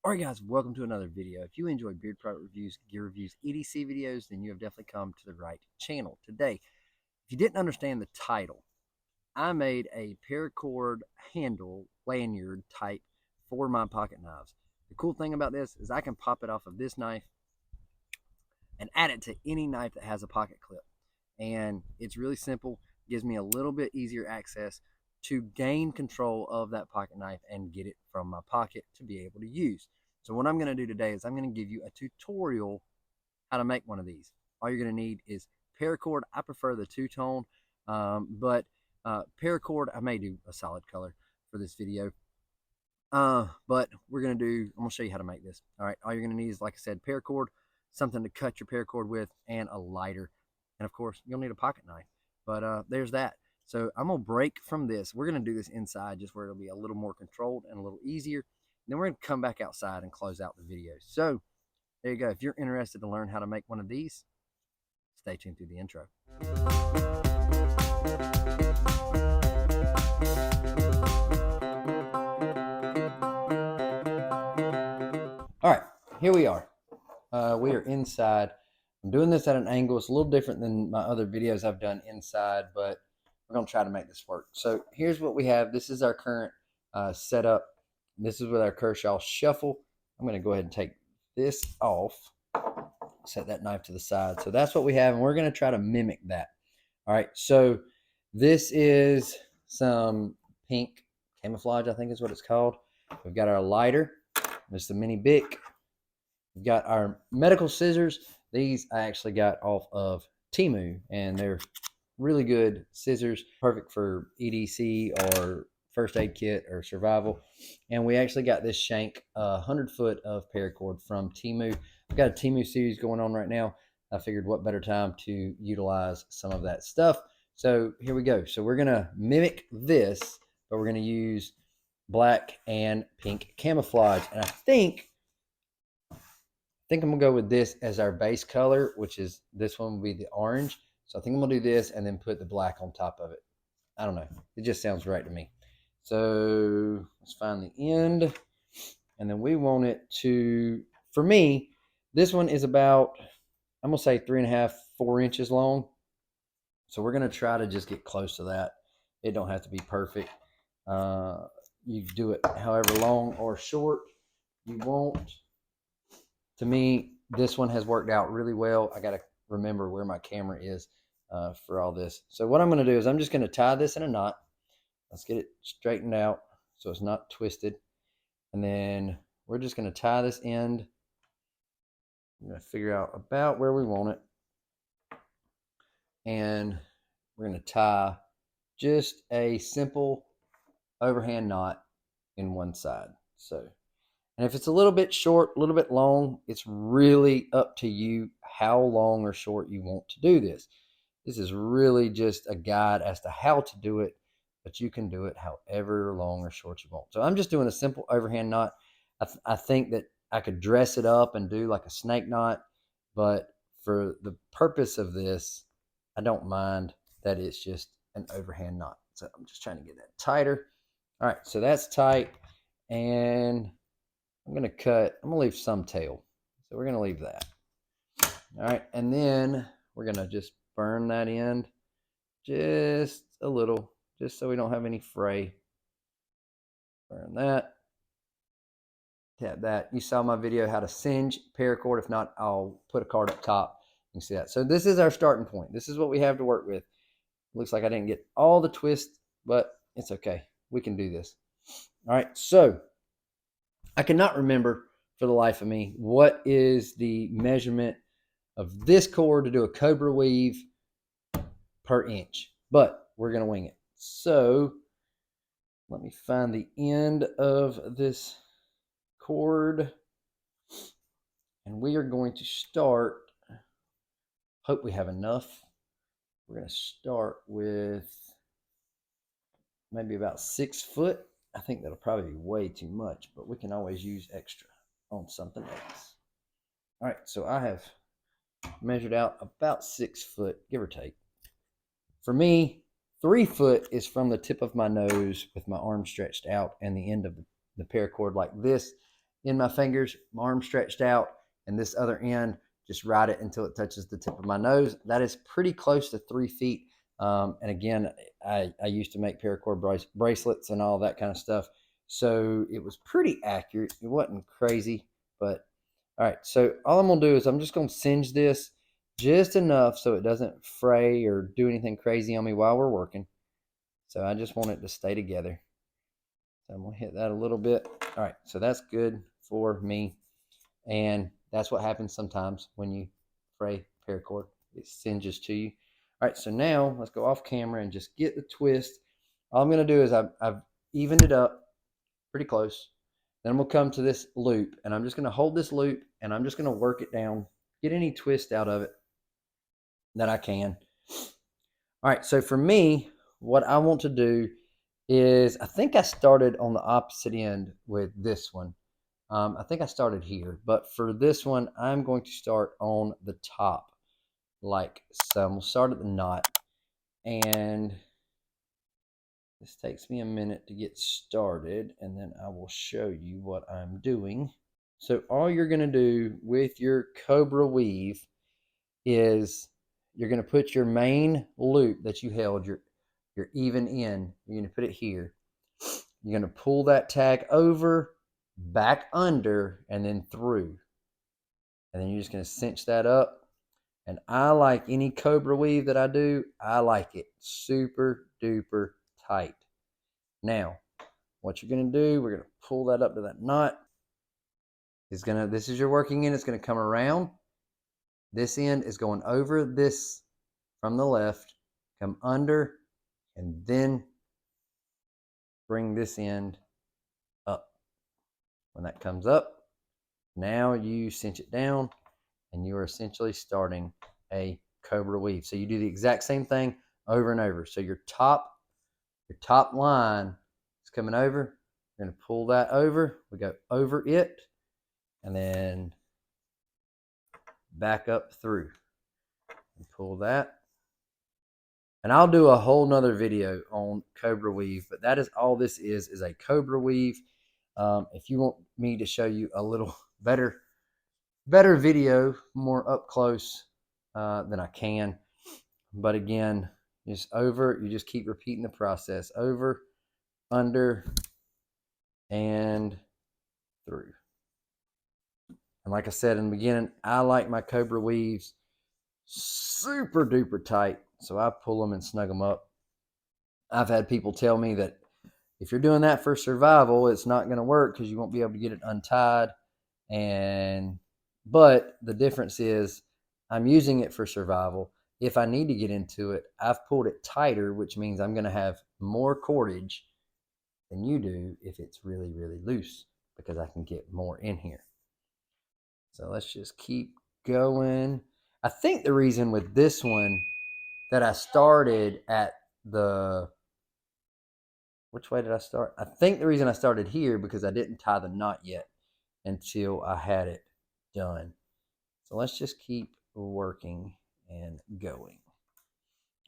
Alright guys, welcome to another video. If you enjoy beard product reviews, gear reviews, EDC videos, then you have definitely come to the right channel. Today, if you didn't understand the title, I made a paracord handle lanyard type for my pocket knives. The cool thing about this is I can pop it off of this knife and add it to any knife that has a pocket clip. And it's really simple, gives me a little bit easier access to gain control of that pocket knife and get it from my pocket to be able to use. So what I'm going to do today is I'm going to give you a tutorial how to make one of these. All you're going to need is paracord. I prefer the two-tone, but paracord, I may do a solid color for this video. But I'm going to show you how to make this. All right, all you're going to need is, like I said, paracord, something to cut your paracord with, and a lighter. And of course, you'll need a pocket knife. But there's that. So I'm going to break from this. We're going to do this inside just where it'll be a little more controlled and a little easier. And then we're going to come back outside and close out the video. So there you go. If you're interested to learn how to make one of these, stay tuned through the intro. All right, here we are. We are inside. I'm doing this at an angle. It's a little different than my other videos I've done inside, but we're going to try to make this work. So here's what we have. This is our current setup. This is with our Kershaw shuffle. I'm going to go ahead and take this off, set that knife to the side. So that's what we have, and we're going to try to mimic that. All right, so this is some pink camouflage, I think is what it's called. We've got our lighter. There's the mini Bic. We've got our medical scissors. These I actually got off of Temu, and they're really good scissors, perfect for EDC or first aid kit or survival. And we actually got this shank 100 foot of paracord from Temu. I've got a Temu series going on right now. I figured what better time to utilize some of that stuff. So here we go. So we're gonna mimic this, but we're gonna use black and pink camouflage. And I think I'm gonna go with this as our base color, which is this one will be the orange. So I think I'm gonna do this and then put the black on top of it. I don't know. It just sounds right to me. So let's find the end. And then we want it to, for me, this one is about, I'm gonna say 3.5, 4 inches long. So we're gonna try to just get close to that. It don't have to be perfect. You do it however long or short you want. To me, this one has worked out really well. I gotta remember where my camera is for all this. So what I'm going to do is I'm just going to tie this in a knot. Let's get it straightened out so it's not twisted. And then we're just going to tie this end. I'm going to figure out about where we want it. And we're going to tie just a simple overhand knot in one side. So, and if it's a little bit short, a little bit long, it's really up to you how long or short you want to do this. This is really just a guide as to how to do it, but you can do it however long or short you want. So I'm just doing a simple overhand knot. I think that I could dress it up and do like a snake knot, but for the purpose of this, I don't mind that it's just an overhand knot. So I'm just trying to get that tighter. All right, so that's tight, and I'm going to leave some tail. So we're going to leave that. All right, and then we're going to just burn that end just a little, just so we don't have any fray. Burn that. Tap that. You saw my video how to singe paracord. If not, I'll put a card up top. You can see that. So this is our starting point. This is what we have to work with. Looks like I didn't get all the twist, but it's okay. We can do this. All right, so I cannot remember for the life of me what is the measurement of this cord to do a cobra weave per inch, but we're going to wing it. So let me find the end of this cord, and we are going to start, hope we have enough. We're going to start with maybe about 6 foot. I think that'll probably be way too much, but we can always use extra on something else. All right, so I have measured out about 6 foot, give or take. For me, 3 foot is from the tip of my nose with my arm stretched out and the end of the paracord like this in my fingers, my arm stretched out, and this other end, just ride it until it touches the tip of my nose. That is pretty close to 3 feet. And again, I used to make paracord bracelets and all that kind of stuff. So it was pretty accurate. It wasn't crazy, but all right. So all I'm going to do is I'm just going to singe this just enough so it doesn't fray or do anything crazy on me while we're working. So I just want it to stay together. So I'm going to hit that a little bit. All right. So that's good for me. And that's what happens sometimes when you fray paracord. It singes to you. All right, so now let's go off camera and just get the twist. All I'm going to do is I've evened it up pretty close. Then I'm going to come to this loop, and I'm just going to hold this loop, and I'm just going to work it down, get any twist out of it that I can. All right, so for me, what I want to do is I think I started on the opposite end with this one. I think I started here, but for this one, I'm going to start on the top, like so. We'll start at the knot, and this takes me a minute to get started, and then I will show you what I'm doing. So all you're going to do with your Cobra weave is you're going to put your main loop that you held, your even end, you're going to put it here. You're going to pull that tag over, back under, and then through. And then you're just going to cinch that up. And I like any Cobra weave that I do, I like it super duper tight. Now, what you're going to do, we're going to pull that up to that knot. This is your working end. It's going to come around. This end is going over this from the left, come under, and then bring this end up. When that comes up, now you cinch it down, and you are essentially starting a Cobra weave. So you do the exact same thing over and over. So your top line is coming over. You're going to pull that over. We go over it, and then back up through. And pull that. And I'll do a whole nother video on Cobra weave, but that is all this is a Cobra weave. If you want me to show you a little better video, more up close, then I can. But again, just over, you just keep repeating the process. Over, under, and through. And like I said in the beginning, I like my Cobra weaves super duper tight. So I pull them and snug them up. I've had people tell me that if you're doing that for survival, it's not going to work because you won't be able to get it untied. But the difference is I'm using it for survival. If I need to get into it, I've pulled it tighter, which means I'm going to have more cordage than you do if it's really, really loose, because I can get more in here. So let's just keep going. I think the reason with this one that I started at the, which way did I start? I think the reason I started here because I didn't tie the knot yet until I had it done. So let's just keep working and going.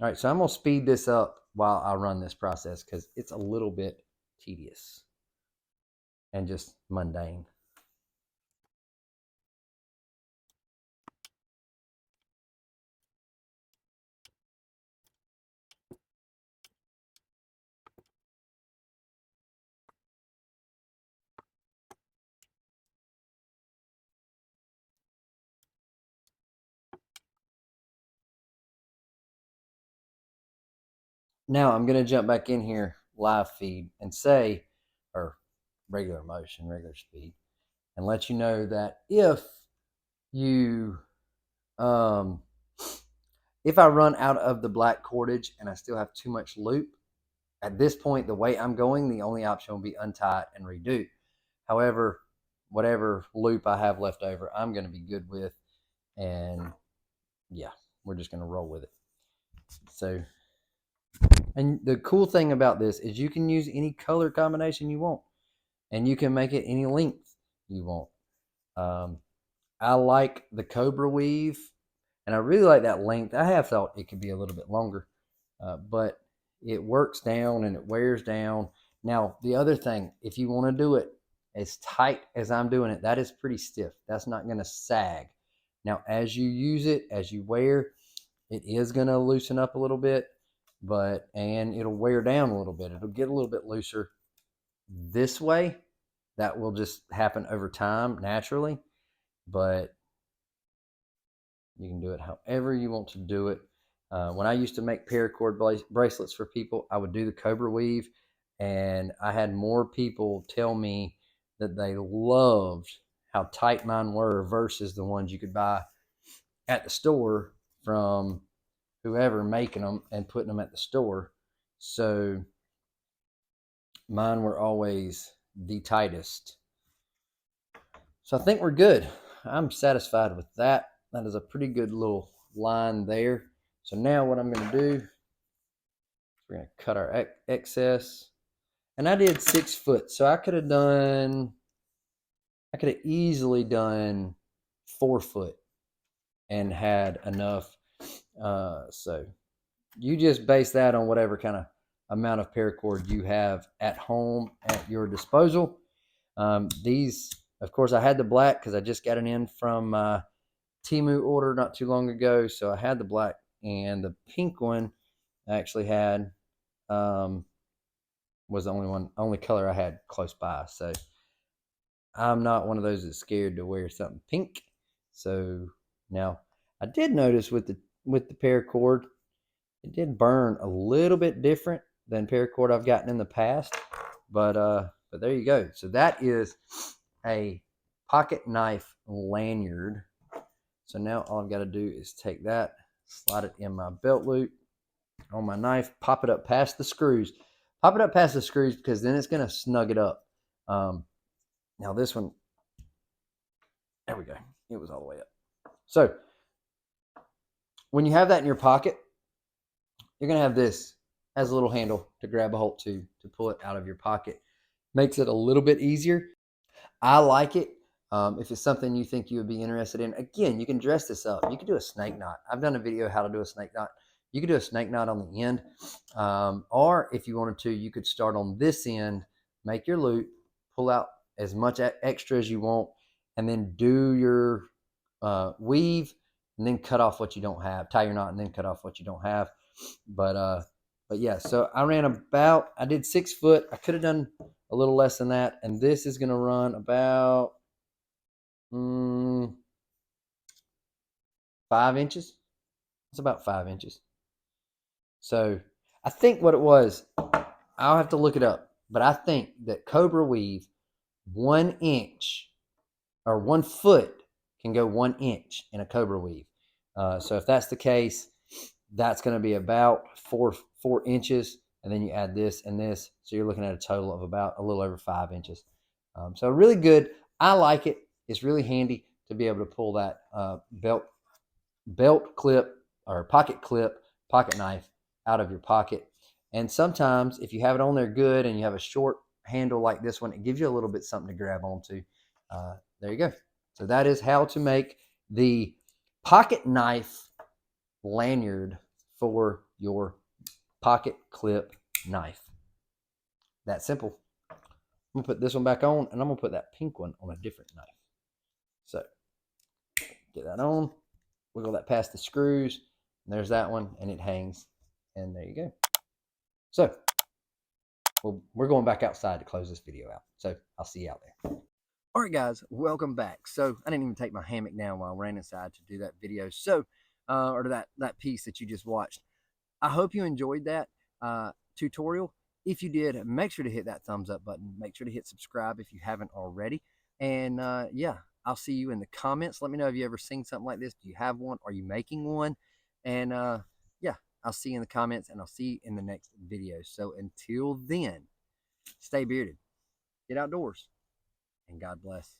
All right, so I'm going to speed this up while I run this process because it's a little bit tedious and just mundane. Now I'm going to jump back in here, live feed, and say, or regular motion, regular speed, and let you know that if I run out of the black cordage and I still have too much loop, at this point, the way I'm going, the only option will be untie it and redo. However, whatever loop I have left over, I'm going to be good with, and yeah, we're just going to roll with it. So, and the cool thing about this is you can use any color combination you want, and you can make it any length you want. I like the Cobra weave, and I really like that length. I have thought it could be a little bit longer, but it works down and it wears down. Now, the other thing, if you want to do it as tight as I'm doing it, that is pretty stiff. That's not going to sag. Now, as you use it, as you wear, it is going to loosen up a little bit, and it'll wear down a little bit. It'll get a little bit looser this way. That will just happen over time naturally, but you can do it however you want to do it. When I used to make paracord bracelets for people, I would do the cobra weave, and I had more people tell me that they loved how tight mine were versus the ones you could buy at the store from whoever making them and putting them at the store. So mine were always the tightest. So I think we're good. I'm satisfied with that. That is a pretty good little line there. So now what I'm going to do, we're going to cut our excess. And I did 6 foot. So I could have easily done 4 foot and had enough. So you just base that on whatever kind of amount of paracord you have at home at your disposal. These, of course, I had the black because I just got it in from Temu order not too long ago. So I had the black, and the pink one I actually had was the only color I had close by. So I'm not one of those that's scared to wear something pink. So now I did notice with the paracord, it did burn a little bit different than paracord I've gotten in the past, but there you go. So that is a pocket knife lanyard. So now all I've got to do is take that, slide it in my belt loop on my knife, pop it up past the screws. Pop it up past the screws because then it's going to snug it up. Now this one, there we go. It was all the way up. So when you have that in your pocket, you're going to have this as a little handle to grab a hold to pull it out of your pocket. Makes it a little bit easier. I like it. If it's something you think you would be interested in, again, you can dress this up. You can do a snake knot. I've done a video how to do a snake knot. You could do a snake knot on the end. Or if you wanted to, you could start on this end, make your loop, pull out as much extra as you want, and then do your weave, and then cut off what you don't have. Tie your knot and then cut off what you don't have. But yeah, so I did 6 foot. I could have done a little less than that. And this is going to run about 5 inches. It's about 5 inches. So I think what it was, I'll have to look it up, but I think that Cobra weave 1 inch or 1 foot can go 1 inch in a Cobra weave. So if that's the case, that's going to be about 4 inches, and then you add this and this, so you're looking at a total of about a little over 5 inches. So really good. I like it. It's really handy to be able to pull that belt clip or pocket clip, pocket knife out of your pocket. And sometimes if you have it on there good and you have a short handle like this one, it gives you a little bit something to grab onto. There you go. So that is how to make the pocket knife lanyard for your pocket clip knife. That simple. I'm going to put this one back on, and I'm going to put that pink one on a different knife. So get that on, wiggle that past the screws, and there's that one, and it hangs, and there you go. So we're going back outside to close this video out. So I'll see you out there. All right, guys, welcome back. So I didn't even take my hammock down while I ran inside to do that video. So, or to that piece that you just watched. I hope you enjoyed that tutorial. If you did, make sure to hit that thumbs up button. Make sure to hit subscribe if you haven't already. And yeah, I'll see you in the comments. Let me know if you ever seen something like this. Do you have one? Are you making one? And yeah, I'll see you in the comments, and I'll see you in the next video. So until then, stay bearded, get outdoors, and God bless.